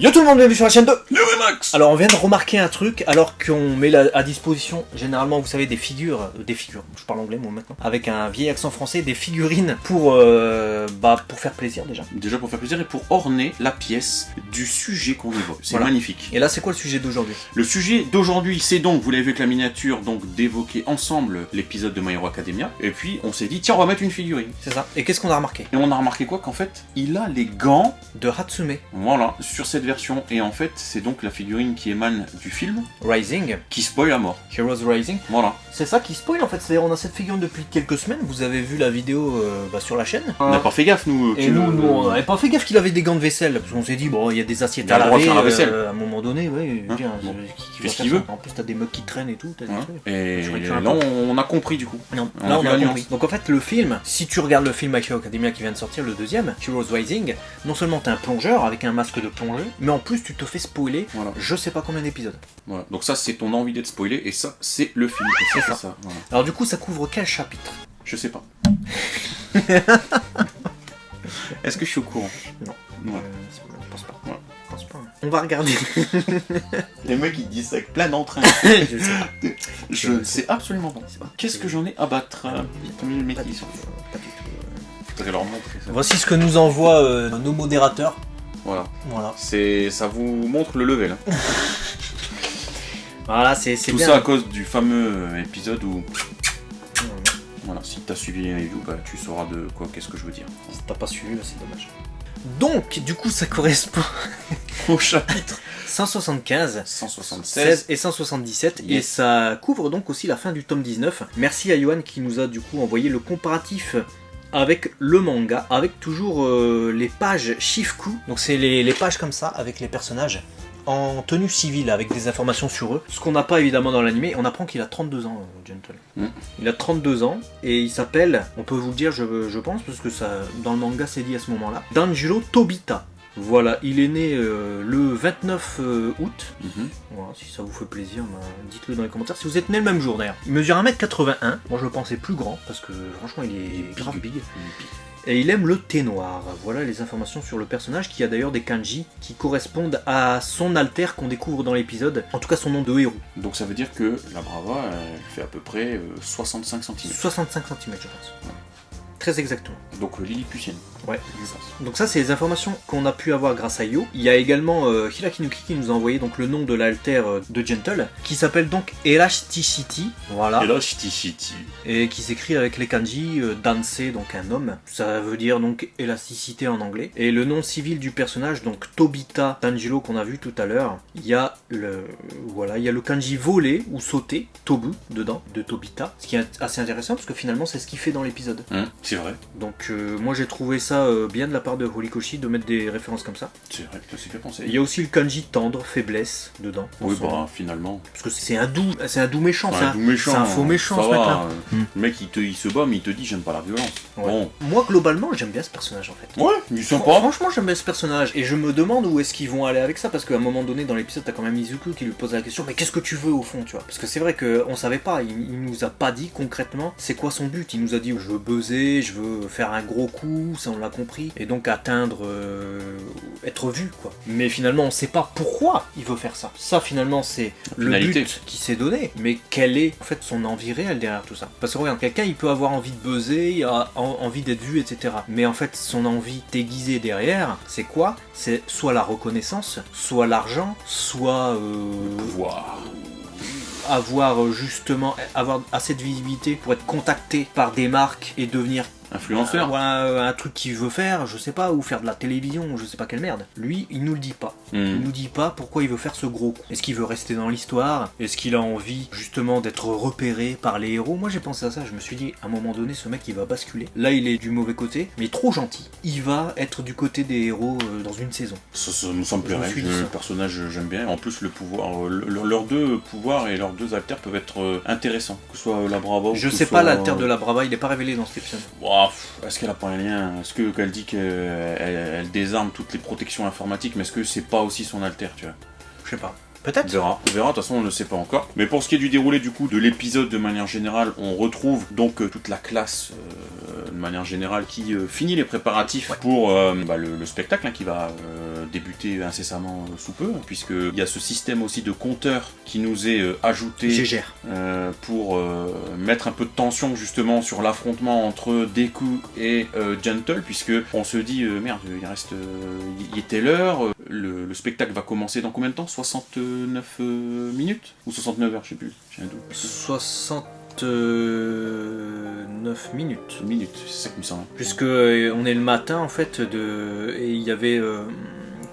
Yo tout le monde, bienvenue sur la chaîne de Max. Alors on vient de remarquer un truc, alors qu'on met à disposition, généralement vous savez, des figures, je parle anglais moi maintenant, avec un vieil accent français, des figurines pour faire plaisir déjà. Déjà pour faire plaisir et pour orner la pièce du sujet qu'on évoque, c'est Voilà. magnifique. Et là c'est quoi le sujet d'aujourd'hui? Le sujet d'aujourd'hui c'est donc, vous l'avez vu avec la miniature, donc d'évoquer ensemble l'épisode de My Hero Academia, et puis on s'est dit tiens on va mettre une figurine. C'est ça. Et qu'est-ce qu'on a remarqué? Et on a remarqué quoi? Qu'en fait il a les gants de Hatsume. Voilà, sur cette version, et en fait c'est donc la figurine qui émane du film Rising. qui spoil à mort. Heroes Rising. Voilà. C'est ça qui spoil en fait, c'est-à-dire on a cette figurine depuis quelques semaines, vous avez vu la vidéo sur la chaîne. On n'a pas fait gaffe nous. Et nous on n'avait pas fait gaffe qu'il avait des gants de vaisselle, parce qu'on s'est dit bon il y a des assiettes Il a à le droit de laver, faire la vaisselle. à un moment donné, ouais, Hein, tiens, bon. qui Fait va ce faire qu'il ça. veut. En plus t'as des mugs qui traînent et tout, t'as des Hein. trucs. Et Je récupère un là peu. on a compris du coup. Non, On là a on vu a la compris. nuance. Donc en fait le film, si tu regardes le film My Hero Academia qui vient de sortir, le deuxième, Heroes Rising, non seulement t'es un plongeur avec un masque de plongée, mais en plus tu te fais spoiler Voilà. je sais pas combien d'épisodes. Voilà. Donc ça c'est ton envie d'être spoilé, et ça c'est le film. Et C'est c'est ça. Voilà. Alors du coup ça couvre quel chapitre? Je sais pas. Est-ce que je suis au courant? Non. Ouais. Je pense pas. Ouais. Je pense pas. On va regarder. Les mecs ils disent ça avec plein d'entrain. Je sais pas. Je ne sais absolument pas. C'est pas. Qu'est-ce que j'en ai à battre? Les mecs Pas du ils sont. tout, pas du tout. Faudrait leur montrer ça. Voici ce que nous envoient nos modérateurs. Voilà. Voilà. Ça vous montre le level. Hein. Voilà, c'est Tout bien. ça à cause du fameux épisode où. Voilà, si t'as suivi les reviews, bah, tu sauras de quoi, qu'est-ce que je veux dire. Si t'as pas suivi, c'est dommage. Donc, du coup, ça correspond Au chapitre 175, 176. 16 et 177, et Yes. ça couvre donc aussi la fin du tome 19. Merci à Yohan qui nous a du coup envoyé le comparatif avec le manga, avec toujours les pages Shifuku. Donc c'est les pages comme ça, avec les personnages en tenue civile, avec des informations sur eux. Ce qu'on n'a pas évidemment dans l'animé, on apprend qu'il a 32 ans, Gentle. Mm. Il a 32 ans, et il s'appelle, on peut vous le dire je pense, parce que ça, dans le manga c'est dit à ce moment-là, Danjiro Tobita. Voilà, il est né le 29 août. Mhm. Voilà, si ça vous fait plaisir, dites-le dans les commentaires. Si vous êtes né le même jour d'ailleurs. Il mesure 1m81. Moi je le pensais plus grand, parce que franchement il est grave big. Et il aime le thé noir. Voilà les informations sur le personnage, qui a d'ailleurs des kanji qui correspondent à son alter qu'on découvre dans l'épisode. En tout cas son nom de héros. Donc ça veut dire que la Brava, elle fait à peu près 65 cm. 65 cm je pense. Ouais. Très exactement. Donc Lilliputienne. Ouais. Donc ça c'est les informations qu'on a pu avoir grâce à Yo. Il y a également Hirakinuki qui nous a envoyé donc le nom de l'alter de Gentle, qui s'appelle donc Elasticity. Voilà. Et là, chiti. Et qui s'écrit avec les kanji Danse, donc un homme. Ça veut dire donc élasticité en anglais. Et le nom civil du personnage, donc Tobita Tanjiro qu'on a vu tout à l'heure, il y a le kanji voler ou sauter, Tobu dedans, de Tobita. Ce qui est assez intéressant parce que finalement c'est ce qu'il fait dans l'épisode. C'est vrai. Donc moi j'ai trouvé ça bien de la part de Horikoshi de mettre des références comme ça. C'est vrai que ça s'est fait penser. Il y a aussi le kanji tendre, faiblesse dedans. Oui, Son nom. bah finalement. Parce que c'est un doux méchant, Ouais, un doux méchant, c'est un faux méchant ça ce va, mec-là. Le mec il se bat mais il te dit j'aime pas la violence. Ouais. Bon. Moi globalement j'aime bien ce personnage en fait. Ouais, il est sympa. Franchement j'aime bien ce personnage et je me demande où est-ce qu'ils vont aller avec ça, parce qu'à un moment donné dans l'épisode t'as quand même Izuku qui lui pose la question mais qu'est-ce que tu veux au fond, tu vois, parce que c'est vrai qu'on savait pas, il nous a pas dit concrètement c'est quoi son but. Il nous a dit je veux buzzer, je veux faire un gros coup, ça on l'a compris, et donc atteindre être vu quoi, mais finalement on sait pas pourquoi il veut faire ça. Ça finalement c'est le Finalité. but qui s'est donné, mais quelle est en fait son envie réelle derrière tout ça. Parce que regarde, quelqu'un il peut avoir envie de buzzer, il a envie d'être vu, etc. Mais en fait son envie déguisée derrière, c'est quoi? C'est soit la reconnaissance, soit l'argent, soit Pouvoir. avoir assez de visibilité pour être contacté par des marques et devenir Influenceur. un truc qu'il veut faire, je sais pas, ou faire de la télévision, ou je sais pas quelle merde. Lui, il nous le dit pas. Il nous dit pas pourquoi il veut faire ce gros coup. Est-ce qu'il veut rester dans l'histoire? Est-ce qu'il a envie justement d'être repéré par les héros? Moi j'ai pensé à ça, je me suis dit à un moment donné ce mec il va basculer. Là il est du mauvais côté, mais trop gentil. Il va être du côté des héros dans une saison. Ça me plairait. Je me suis dit ça. Le personnage j'aime bien. En plus le pouvoir, leurs deux pouvoirs et leurs deux alters peuvent être intéressants. Que ce soit la Brava ou Je que sais ce pas soit, l'alter de la Brava, il est pas révélé dans cet épisode. Ouah, est-ce qu'elle a pas un lien? Est-ce qu'elle dit qu'elle désarme toutes les protections informatiques, mais est-ce que c'est pas aussi son alter, tu vois? Je sais pas. On Peut-être. verra, de toute façon on ne sait pas encore. Mais pour ce qui est du déroulé du coup de l'épisode de manière générale, on retrouve donc toute la classe de manière générale qui finit les préparatifs pour le spectacle qui va débuter incessamment sous peu, puisqu'il y a ce système aussi de compteur qui nous est ajouté Gégère. pour mettre un peu de tension justement sur l'affrontement entre Deku et Gentle, puisque on se dit merde, il était l'heure, le spectacle va commencer dans combien de temps? 69 minutes ou 69 heures, je sais plus, j'ai un doute. 69 minutes. Minutes, c'est ça qui me semble. Puisque on est le matin en fait et il y avait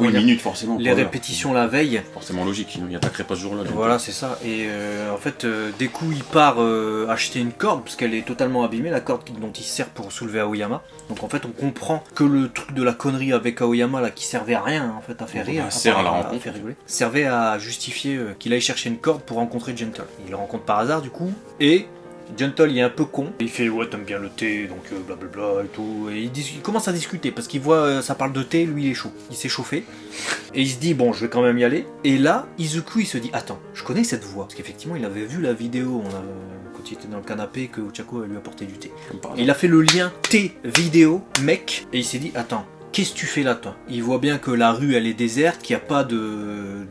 Oui, minutes forcément. les répétitions la veille. Forcément logique, sinon il attaquerait pas ce jour-là. Voilà, c'est ça. Et en fait, Deku il part acheter une corde parce qu'elle est totalement abîmée, la corde dont il sert pour soulever Aoyama. Donc en fait, on comprend que le truc de la connerie avec Aoyama là qui servait à rien en fait, à faire rire, sert à la rencontre, faire rigoler, servait à justifier qu'il aille chercher une corde pour rencontrer Gentle. Il le rencontre par hasard du coup et Gentle il est un peu con, il fait ouais t'aimes bien le thé donc blablabla et tout, et il commence à discuter parce qu'il voit ça parle de thé, lui il est chaud, il s'est chauffé et il se dit bon je vais quand même y aller, et là Izuku il se dit attends je connais cette voix, parce qu'effectivement il avait vu la vidéo quand il était dans le canapé que Ochako lui apportait du thé, et il a fait le lien thé vidéo mec et il s'est dit attends qu'est-ce que tu fais là toi? Il voit bien que la rue elle est déserte, qu'il n'y a pas de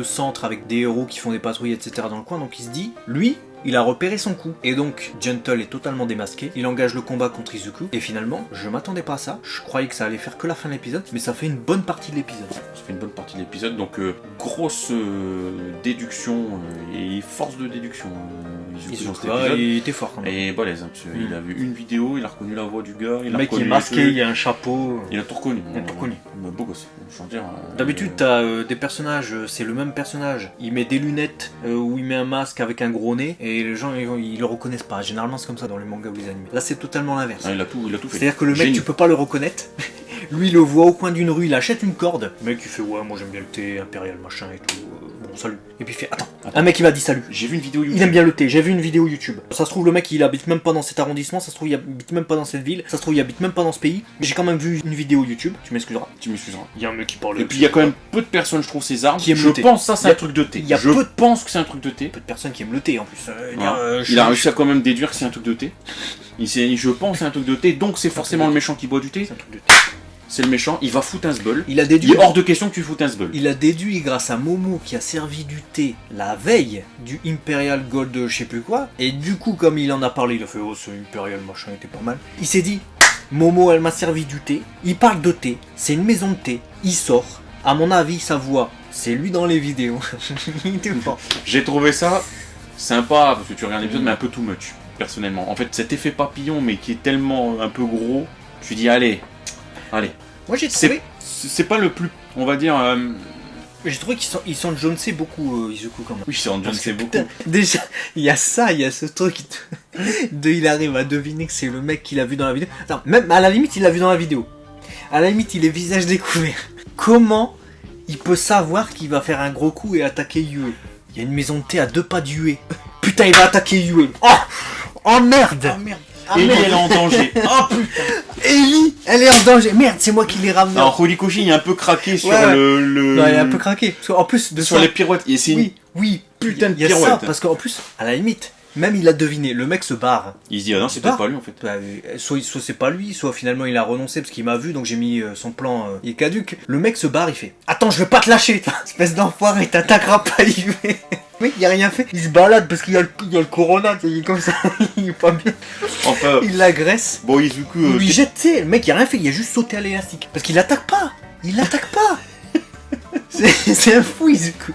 centre avec des héros qui font des patrouilles etc dans le coin, donc il se dit lui il a repéré son coup. Et donc, Gentle est totalement démasqué. Il engage le combat contre Izuku. Et finalement, je m'attendais pas à ça. Je croyais que ça allait faire que la fin de l'épisode. Mais ça fait une bonne partie de l'épisode. Ça fait une bonne partie de l'épisode. Donc, grosse déduction et force de déduction. Izuku dans cet épisode. Il était fort quand même. Et balèze. Hein, il a vu une vidéo, il a reconnu la voix du gars. Le mec il est masqué, il a un chapeau. Il a tout reconnu. Il a tout reconnu. Beau gosse. D'habitude, t'as des personnages, c'est le même personnage. Il met des lunettes ou il met un masque avec un gros nez. Et les gens ils le reconnaissent pas. Généralement c'est comme ça dans les mangas ou les animés. Là c'est totalement l'inverse. Ah, il a tout fait. C'est-à-dire que le mec tu peux pas le reconnaître. Lui il le voit au coin d'une rue, il achète une corde. Le mec il fait ouais moi j'aime bien le thé impérial machin et tout. Bon salut. Et puis il fait attends. Un mec il m'a dit salut. J'ai vu une vidéo YouTube. Il aime bien le thé, j'ai vu une vidéo YouTube. Ça se trouve le mec il habite même pas dans cet arrondissement, ça se trouve il habite même pas dans cette ville, ça se trouve il habite même pas dans ce pays. Mais j'ai quand même vu une vidéo YouTube, tu m'excuseras. Tu m'excuseras. Il y a un mec qui parle. Et puis il y a quand même peu de personnes, je trouve, ces armes. Qui aiment je le thé. pense ça c'est un truc de thé. Je pense que c'est un truc de thé. Peu de personnes qui aiment le thé en plus. Il a réussi à quand même déduire que c'est un truc de thé. Je pense que c'est un truc de thé, donc c'est forcément le méchant qui boit du thé. C'est un truc de thé. C'est le méchant, il va foutre un sbul. Il est hors de question que tu foutes un sbul. Il a déduit grâce à Momo qui a servi du thé la veille du Imperial Gold je sais plus quoi. Et du coup comme il en a parlé, il a fait oh ce Imperial machin était pas mal. Il s'est dit Momo elle m'a servi du thé, il parle de thé, c'est une maison de thé, il sort. À mon avis sa voix, c'est lui dans les vidéos. Il était fort. J'ai trouvé ça sympa, parce que tu regardes l'épisode mais un peu too much, personnellement. En fait cet effet papillon mais qui est tellement un peu gros, tu dis allez. Moi j'ai trouvé. C'est pas le plus, on va dire. J'ai trouvé qu'ils sont Jonesé beaucoup Izuku quand même. Oui, c'est en Jonesé beaucoup. Putain, déjà, il y a ce truc il arrive à deviner que c'est le mec qu'il a vu dans la vidéo. Attends, même à la limite il l'a vu dans la vidéo. À la limite il est visage découvert. Comment il peut savoir qu'il va faire un gros coup et attaquer Yue? Il y a une maison de thé à 2 pas de Yue. Putain il va attaquer Yue. Oh merde. Oh merde. Ellie elle est en danger. Oh putain. Ellie, elle est en danger. Merde, c'est moi qui l'ai ramené. Alors Horikoshi il est un peu craqué sur le. Non, il est un peu craqué. En plus de sur ça, les pirouettes. Et c'est oui, putain de il y a pirouette. ça, parce qu'en plus, à la limite, même il a deviné. Le mec se barre. Il se dit ah non c'est peut-être pas lui en fait. Bah, soit c'est pas lui, soit finalement il a renoncé parce qu'il m'a vu, donc j'ai mis son plan. Il est caduque. Le mec se barre, il fait attends, je vais pas te lâcher, espèce d'enfoiré, t'attaqueras pas Yue. Oui, il a rien fait, il se balade parce qu'il y a le corona, il est comme ça, il est pas bien. Enfin. Il l'agresse. Bon, Izuku. Il lui jette, le mec il a rien fait, il a juste sauté à l'élastique. Parce qu'il l'attaque pas. C'est un fou Izuku.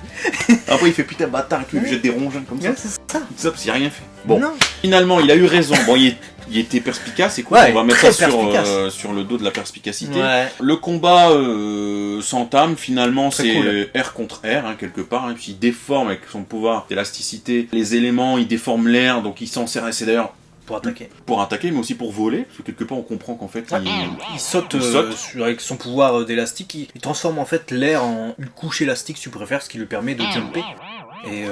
Après il fait putain bâtard et tout, il lui jette des rongins comme ça. Ouais, c'est ça. Ça parce qu'il a rien fait. Bon, non. Finalement il a eu raison. Bon, il était perspicace, écoute, ouais, on va mettre ça sur le dos de la perspicacité. Ouais. Le combat s'entame, finalement très c'est cool. R contre R, hein, quelque part, hein, puis il déforme avec son pouvoir d'élasticité les éléments, il déforme l'air, donc il s'en sert, et c'est d'ailleurs pour attaquer, mais aussi pour voler, parce que quelque part on comprend qu'en fait il saute. Avec son pouvoir d'élastique, il transforme en fait l'air en une couche élastique si tu préfères, ce qui lui permet de jumper. Et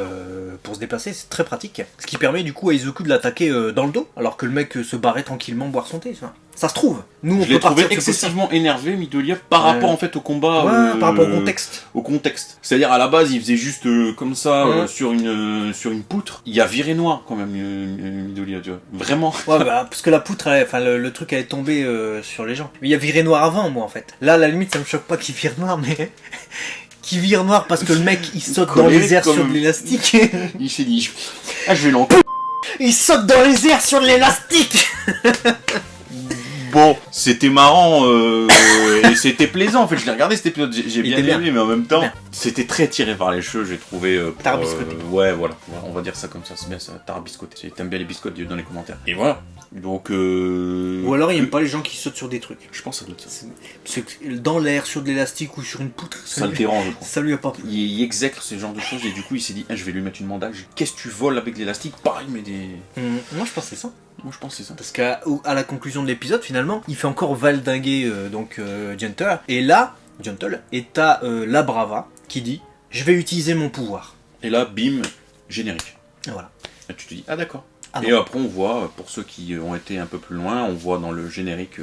pour se déplacer, c'est très pratique. Ce qui permet du coup à Izuku de l'attaquer dans le dos, alors que le mec se barrait tranquillement boire son thé. Ça se trouve. Nous, on Je l'ai peut trouvé partir de ce excessivement énervé, Midoriya, par rapport en fait au combat. par rapport au contexte. Au contexte. C'est-à-dire à la base, il faisait juste comme ça Ouais. sur une poutre. Il y a viré noir quand même, Midoriya, tu vois. Vraiment. Ouais, bah, parce que la poutre, enfin le truc, elle est tombée sur les gens. Mais il y a viré noir avant, moi, en fait. Là, à la limite, ça me choque pas qu'il vire noir, mais qu'il vire noir parce que le mec, il saute dans les airs Quand sur de même. l'élastique. Il s'est dit, je vais l'enculer. Il saute dans les airs sur de l'élastique. Bon, c'était marrant et c'était plaisant en fait. Je l'ai regardé cet épisode, j'ai bien était aimé, bien. mais en même temps, Bien. c'était très tiré par les cheveux. J'ai trouvé. Tarabiscoté. Ouais, voilà, on va dire ça comme ça. C'est bien ça, tarabiscoté. T'aimes bien les biscottes, dis-le dans les commentaires. Et voilà. Donc. Ou alors, il aime pas les gens qui sautent sur des trucs. Je pense que ça doit être ça. Parce que dans l'air, sur de l'élastique ou sur une poutre, Ça le dérange, je crois. ça lui a pas plu. Il exècre ce genre de choses et du coup il s'est dit je vais lui mettre une mandage. Qu'est-ce que tu voles avec l'élastique? Pareil, mais des. Moi, je pense que c'est ça. Moi je pense que c'est ça. Parce qu'à la conclusion de l'épisode, finalement, il fait encore valdinguer Gentle. Et là, Gentle, et t'as la Brava qui dit « Je vais utiliser mon pouvoir Et là, bim, générique. ». Voilà. Et tu te dis d'accord. Ah Et non. après on voit, pour ceux qui ont été un peu plus loin, on voit dans le générique,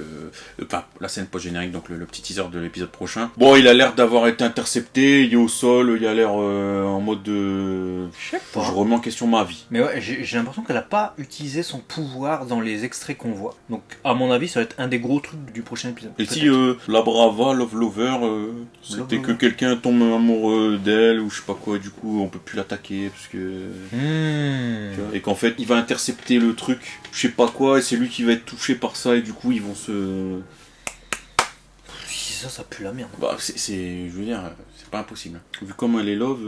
enfin la scène post-générique, donc le petit teaser de l'épisode prochain. Bon, il a l'air d'avoir été intercepté, il est au sol, il a l'air en mode de... Je sais pas. Je remets en question ma vie. Mais ouais, j'ai l'impression qu'elle a pas utilisé son pouvoir dans les extraits qu'on voit. Donc, à mon avis, ça va être un des gros trucs du prochain épisode. Et Peut-être. si la Brava, Love Lover, c'était que quelqu'un tombe amoureux d'elle ou je sais pas quoi, et du coup on peut plus l'attaquer parce que... Tu vois, et qu'en fait il va intercepter le truc, je sais pas quoi, et c'est lui qui va être touché par ça et du coup ils vont se... Si ça pue la merde. Bah je veux dire, c'est pas impossible. Vu comment elle est love,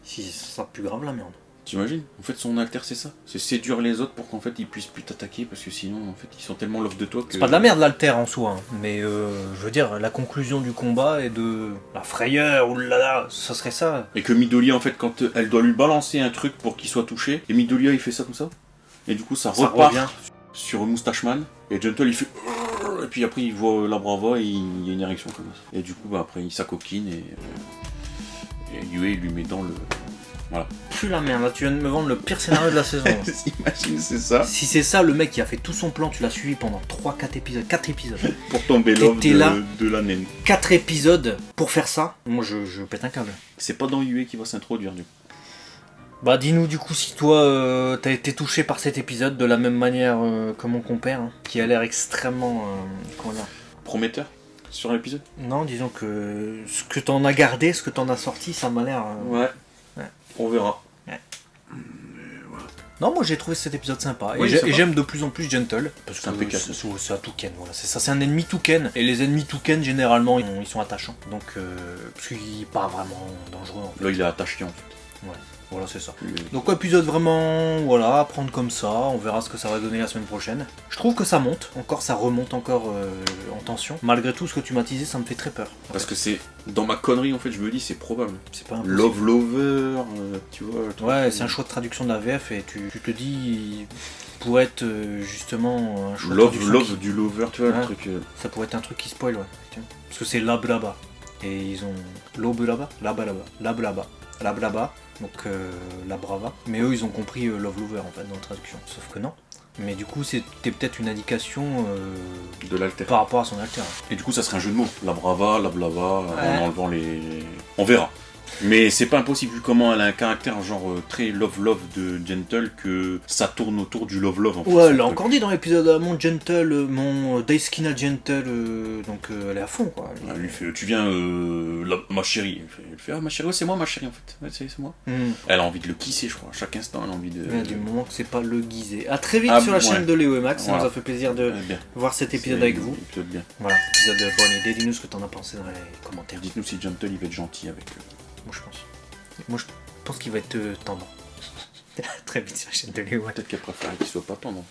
Si ça pue grave la merde. t'imagines? En fait son alter c'est ça, c'est séduire les autres pour qu'en fait ils puissent plus t'attaquer parce que sinon en fait ils sont tellement love de toi que... C'est pas de la merde l'alter en soi, hein. Mais je veux dire, la conclusion du combat est de la frayeur, oulala, ça serait ça. Et que Midoriya en fait quand elle doit lui balancer un truc pour qu'il soit touché, et Midoriya il fait ça comme ça, et du coup ça repart revient. sur Moustache Man, et Gentle il fait... Et puis après il voit la Brava et il y a une érection comme ça. Et du coup bah, après il s'acoquine et Yue il lui met dans le... Voilà. Pue la merde, là tu viens de me vendre le pire scénario de la saison. Imagine c'est ça. Si c'est ça, le mec qui a fait tout son plan, tu l'as suivi pendant 3-4 épisodes, 4 épisodes. Pour tomber love T'étais là. de la naine. 4 épisodes pour faire ça, moi je pète un câble. C'est pas dans Yue qui va s'introduire du coup. Bah dis-nous du coup si toi t'as été touché par cet épisode de la même manière que mon compère, hein, qui a l'air extrêmement... comment dire? Prometteur sur l'épisode. Non, disons que ce que t'en as gardé, ce que t'en as sorti, ça m'a l'air... Ouais. Ouais. On verra. Non, moi j'ai trouvé cet épisode sympa. Oui, Et sympa. j'aime de plus en plus Gentle. Parce C'est que impeccable. c'est un touken, voilà. C'est ça, c'est un ennemi touken. Et les ennemis touken, généralement, ils sont attachants. Donc, parce qu'il n'est pas vraiment dangereux en fait. Là il est attaché en fait. Voilà, c'est ça. Donc épisode vraiment, voilà, à prendre comme ça, on verra ce que ça va donner la semaine prochaine. Je trouve que ça monte, ça remonte encore en tension. Malgré tout ce que tu m'as teasé, ça me fait très peur. Parce que c'est... Dans ma connerie en fait je me dis c'est probable. C'est pas impossible. Love Lover, tu vois. le truc. Ouais, c'est un choix de traduction de la VF et tu te dis, pourrait être justement un choix de Love, traduction love qui- du lover, tu vois Ouais. le truc. Ça pourrait être un truc qui spoil, ouais. Tiens. Parce que c'est Lablaba. Et ils ont Lobelaba, Lablaba, Lablaba, donc la Brava. Mais eux, ils ont compris Love Lover en fait dans la traduction. Sauf que non. Mais du coup, c'était peut-être une indication De l'alter. par rapport à son alter. Et du coup, ça serait un jeu de mots. La brava, la blava, Ouais. en enlevant les... On verra. Mais c'est pas impossible, vu comment elle a un caractère genre très love-love de Gentle, que ça tourne autour du love-love en fait. Ouais, C'est elle un l'a truc. encore dit dans l'épisode mon Gentle, mon Daisuke Gentle, donc elle est à fond quoi. Elle lui fait, tu viens, ma chérie. Elle fait, ah ma chérie, ouais, c'est moi ma chérie en fait. Ouais, c'est moi. Hmm. Elle a envie de le kisser, je crois. À chaque instant, elle a envie de... Ouais, du moment que c'est pas le guisé. À très vite Ah, sur la ouais. chaîne de Léo et Max, ça Voilà. nous a fait plaisir de bien. voir cet épisode C'est avec vous. épisode bien. Voilà, épisode de bonne idée. Dis-nous ce que t'en as pensé dans les commentaires. Dites-nous si Gentle il va être gentil avec eux. Moi je pense. Moi je pense qu'il va être tendance. Très vite sur la chaîne de Léo. Peut-être qu'elle préfère qu'il soit pas tendre.